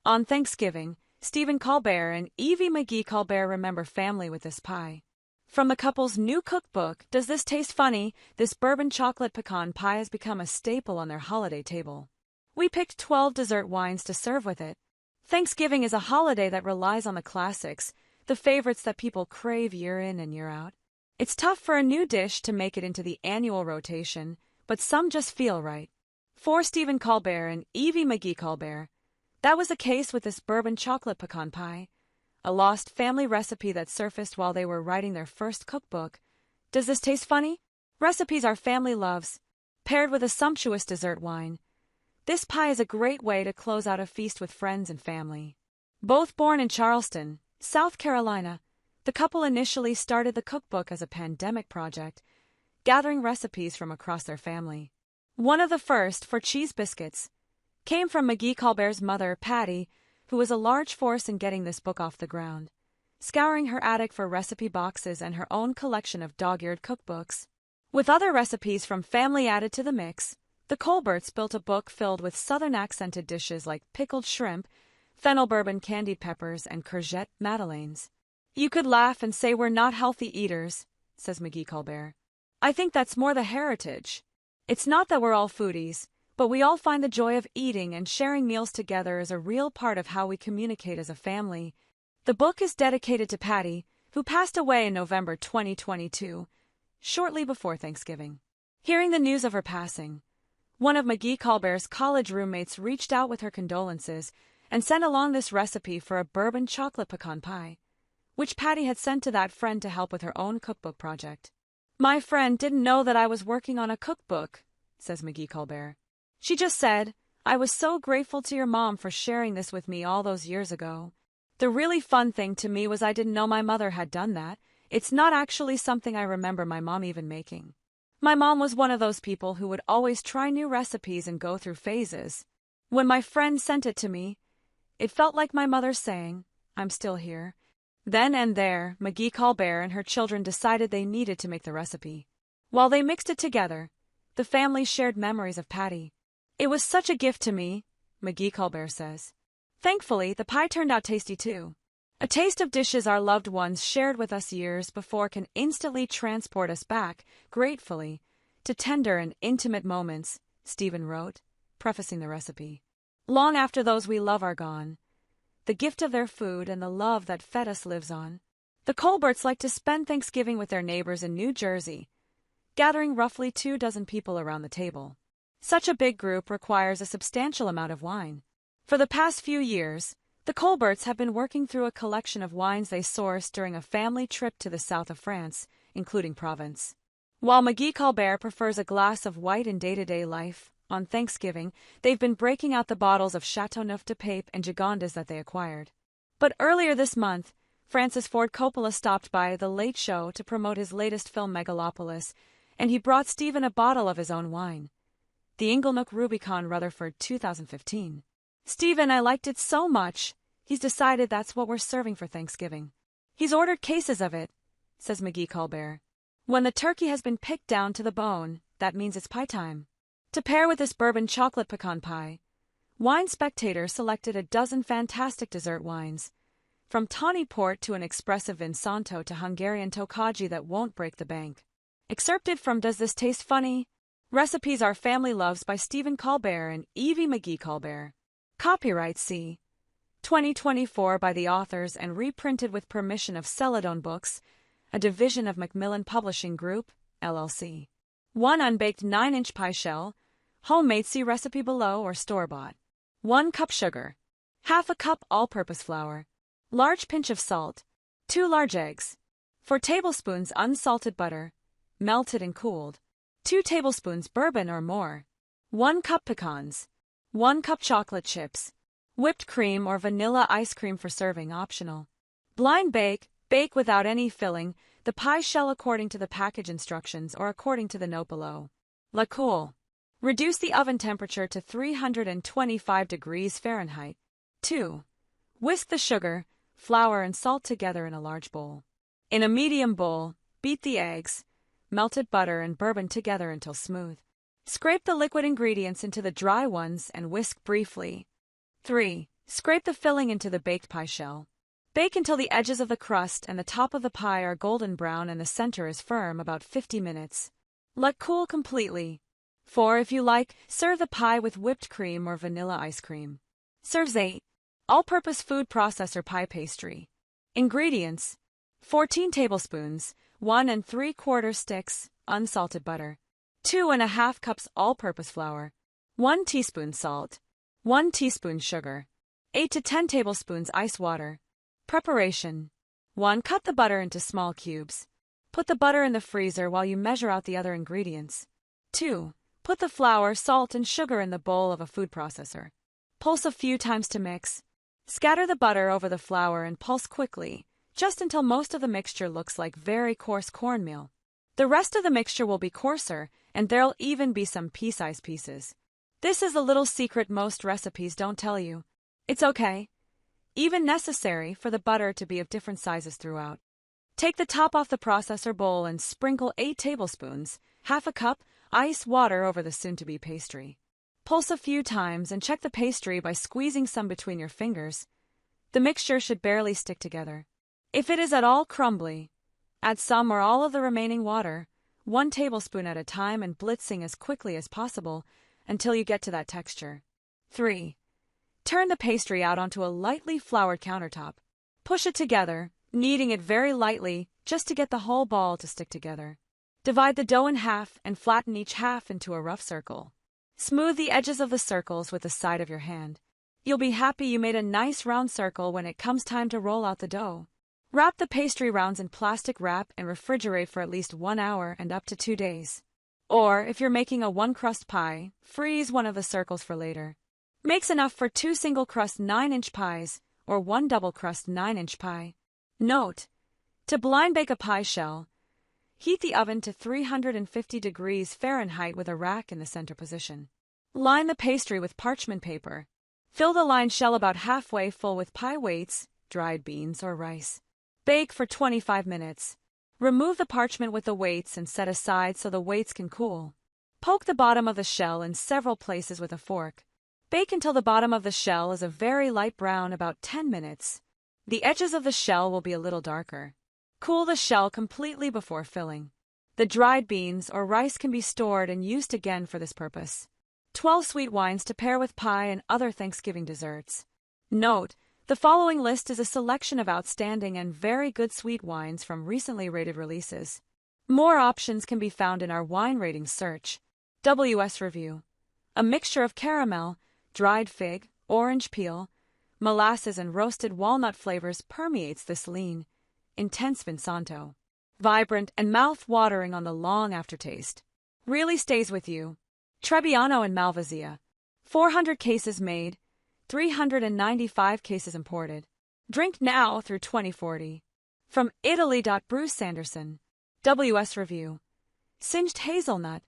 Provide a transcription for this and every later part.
On Thanksgiving, Stephen Colbert and Evie McGee Colbert remember family with this pie. From the couple's new cookbook, Does This Taste Funny?, this bourbon chocolate pecan pie has become a staple on their holiday table. We picked 12 dessert wines to serve with it. Thanksgiving is a holiday that relies on the classics, the favorites that people crave year in and year out. It's tough for a new dish to make it into the annual rotation, but some just feel right. For Stephen Colbert and Evie McGee Colbert, that was the case with this bourbon chocolate pecan pie, a lost family recipe that surfaced while they were writing their first cookbook. Does this taste funny? Recipes our family loves, paired with a sumptuous dessert wine. This pie is a great way to close out a feast with friends and family. Both born in Charleston, South Carolina, the couple initially started the cookbook as a pandemic project, gathering recipes from across their family. One of the first, for cheese biscuits, came from McGee Colbert's mother, Patti, who was a large force in getting this book off the ground, scouring her attic for recipe boxes and her own collection of dog-eared cookbooks. With other recipes from family added to the mix, the Colberts built a book filled with southern-accented dishes like pickled shrimp, fennel bourbon candied peppers, and courgette madeleines. You could laugh and say we're not healthy eaters, says McGee Colbert. I think that's more the heritage. It's not that we're all foodies, but we all find the joy of eating and sharing meals together is a real part of how we communicate as a family. The book is dedicated to Patti, who passed away in November 2022, shortly before Thanksgiving. Hearing the news of her passing, one of McGee Colbert's college roommates reached out with her condolences and sent along this recipe for a bourbon chocolate pecan pie, which Patti had sent to that friend to help with her own cookbook project. My friend didn't know that I was working on a cookbook, says McGee Colbert. She just said, I was so grateful to your mom for sharing this with me all those years ago. The really fun thing to me was I didn't know my mother had done that. It's not actually something I remember my mom even making. My mom was one of those people who would always try new recipes and go through phases. When my friend sent it to me, it felt like my mother saying, I'm still here. Then and there, McGee Colbert and her children decided they needed to make the recipe. While they mixed it together, the family shared memories of Patti. It was such a gift to me, McGee Colbert says. Thankfully, the pie turned out tasty too. A taste of dishes our loved ones shared with us years before can instantly transport us back, gratefully, to tender and intimate moments, Stephen wrote, prefacing the recipe. Long after those we love are gone, the gift of their food and the love that fed us lives on. The Colberts like to spend Thanksgiving with their neighbors in New Jersey, gathering roughly 24 people around the table. Such a big group requires a substantial amount of wine. For the past few years, the Colberts have been working through a collection of wines they sourced during a family trip to the south of France, including Provence. While McGee Colbert prefers a glass of white in day-to-day life, on Thanksgiving, they've been breaking out the bottles of Châteauneuf-du-Pape and Gigondas that they acquired. But earlier this month, Francis Ford Coppola stopped by The Late Show to promote his latest film Megalopolis, and he brought Stephen a bottle of his own wine, the Inglenook Rubicon Rutherford 2015. Stephen, I liked it so much, he's decided that's what we're serving for Thanksgiving. He's ordered cases of it, says McGee Colbert. When the turkey has been picked down to the bone, that means it's pie time. To pair with this bourbon chocolate pecan pie, Wine Spectator selected a dozen fantastic dessert wines, from tawny port to an expressive Vinsanto to Hungarian Tokaji that won't break the bank. Excerpted from Does This Taste Funny? Recipes Our Family Loves by Stephen Colbert and Evie McGee Colbert. Copyright C. 2024 by the authors and reprinted with permission of Celadon Books, a division of Macmillan Publishing Group, LLC. 1 unbaked 9-inch pie shell, homemade, see recipe below, or store-bought. 1 cup sugar. Half a cup all-purpose flour. Large pinch of salt. 2 large eggs. 4 tablespoons unsalted butter, melted and cooled. 2 tablespoons bourbon or more. 1 cup pecans. 1 cup chocolate chips. Whipped cream or vanilla ice cream for serving optional. Blind bake, bake without any filling, the pie shell according to the package instructions or according to the note below. La cool. Reduce the oven temperature to 325 degrees Fahrenheit. 2. Whisk the sugar, flour and salt together in a large bowl. In a medium bowl, beat the eggs, melted butter and bourbon together until smooth. Scrape the liquid ingredients into the dry ones and whisk briefly. 3. Scrape the filling into the baked pie shell. Bake until the edges of the crust and the top of the pie are golden brown and the center is firm, about 50 minutes. Let cool completely. 4. If you like, serve the pie with whipped cream or vanilla ice cream. Serves 8. All-purpose food processor pie pastry. Ingredients: 14 tablespoons, 1 3/4 sticks, unsalted butter, 2½ cups all-purpose flour, 1 teaspoon salt, 1 teaspoon sugar, 8 to 10 tablespoons ice water. Preparation: 1. Cut the butter into small cubes. Put the butter in the freezer while you measure out the other ingredients. 2. Put the flour, salt, and sugar in the bowl of a food processor. Pulse a few times to mix. Scatter the butter over the flour and pulse quickly, just until most of the mixture looks like very coarse cornmeal. The rest of the mixture will be coarser, and there'll even be some pea-sized pieces. This is a little secret most recipes don't tell you. It's okay, even necessary, for the butter to be of different sizes throughout. Take the top off the processor bowl and sprinkle 8 tablespoons, half a cup, ice water over the soon-to-be pastry. Pulse a few times and check the pastry by squeezing some between your fingers. The mixture should barely stick together. If it is at all crumbly, add some or all of the remaining water, 1 tablespoon at a time, and blitzing as quickly as possible until you get to that texture. 3. Turn the pastry out onto a lightly floured countertop. Push it together, kneading it very lightly just to get the whole ball to stick together. Divide the dough in half and flatten each half into a rough circle. Smooth the edges of the circles with the side of your hand. You'll be happy you made a nice round circle when it comes time to roll out the dough. Wrap the pastry rounds in plastic wrap and refrigerate for at least 1 hour and up to 2 days. Or, if you're making a one-crust pie, freeze one of the circles for later. Makes enough for 2 single-crust 9-inch pies or 1 double-crust 9-inch pie. Note: to blind bake a pie shell, heat the oven to 350 degrees Fahrenheit with a rack in the center position. Line the pastry with parchment paper. Fill the lined shell about halfway full with pie weights, dried beans or rice. Bake for 25 minutes. Remove the parchment with the weights and set aside so the weights can cool. Poke the bottom of the shell in several places with a fork. Bake until the bottom of the shell is a very light brown, about 10 minutes. The edges of the shell will be a little darker. Cool the shell completely before filling. The dried beans or rice can be stored and used again for this purpose. 12 sweet wines to pair with pie and other Thanksgiving desserts. Note: the following list is a selection of outstanding and very good sweet wines from recently rated releases. More options can be found in our wine rating search. WS Review: a mixture of caramel, dried fig, orange peel, molasses and roasted walnut flavors permeates this lean, intense Vinsanto. Vibrant and mouth-watering on the long aftertaste. Really stays with you. Trebbiano and Malvasia. 400 cases made, 395 cases imported. Drink now through 2040. From Italy. Bruce Sanderson. WS Review: singed hazelnut,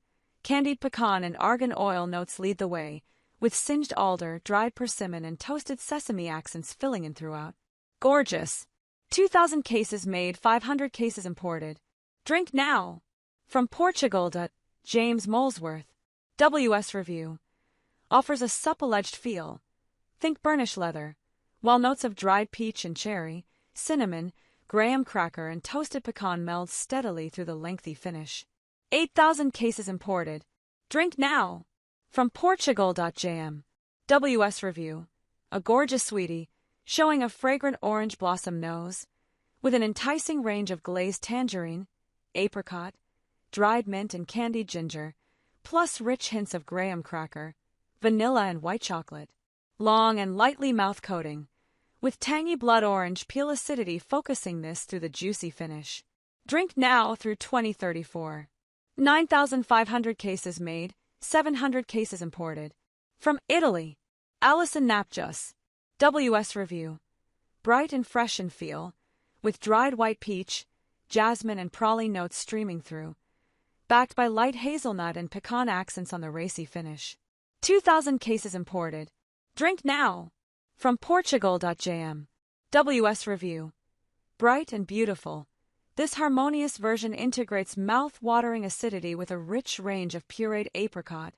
candied pecan and argan oil notes lead the way, with singed alder, dried persimmon and toasted sesame accents filling in throughout. Gorgeous. 2,000 cases made, 500 cases imported. Drink now. From Portugal. James Molesworth. WS Review: offers a supple-edged feel. Think burnish leather, while notes of dried peach and cherry, cinnamon, graham cracker and toasted pecan meld steadily through the lengthy finish. 8,000 cases imported. Drink now. From Portugal. Jam. WS Review: a gorgeous sweetie, showing a fragrant orange blossom nose, with an enticing range of glazed tangerine, apricot, dried mint and candied ginger, plus rich hints of graham cracker, vanilla and white chocolate. Long and lightly mouth coating, with tangy blood orange peel acidity focusing this through the juicy finish. Drink now through 2034. 9,500 cases made, 700 cases imported. From Italy. Alison Napjus. WS Review: bright and fresh in feel, with dried white peach, jasmine and praline notes streaming through, backed by light hazelnut and pecan accents on the racy finish. 2,000 cases imported. Drink now. From Portugal. Jam. WS Review: bright and beautiful, this harmonious version integrates mouth-watering acidity with a rich range of pureed apricot,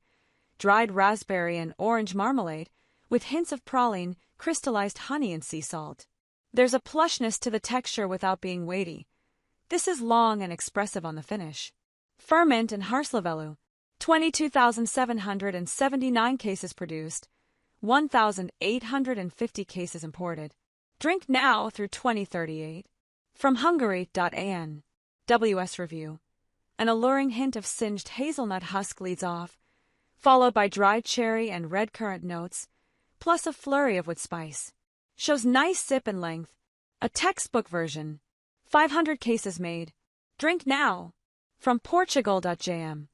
dried raspberry and orange marmalade, with hints of praline, crystallized honey and sea salt. There's a plushness to the texture without being weighty. This is long and expressive on the finish. Ferment and Harslavelu. 22,779 cases produced, 1,850 cases imported. Drink now through 2038. From Hungary.an. WS Review. An alluring hint of singed hazelnut husk leads off, followed by dried cherry and red currant notes, plus a flurry of wood spice. Shows nice sip and length. A textbook version. 500 cases made. Drink now. From Portugal.jm.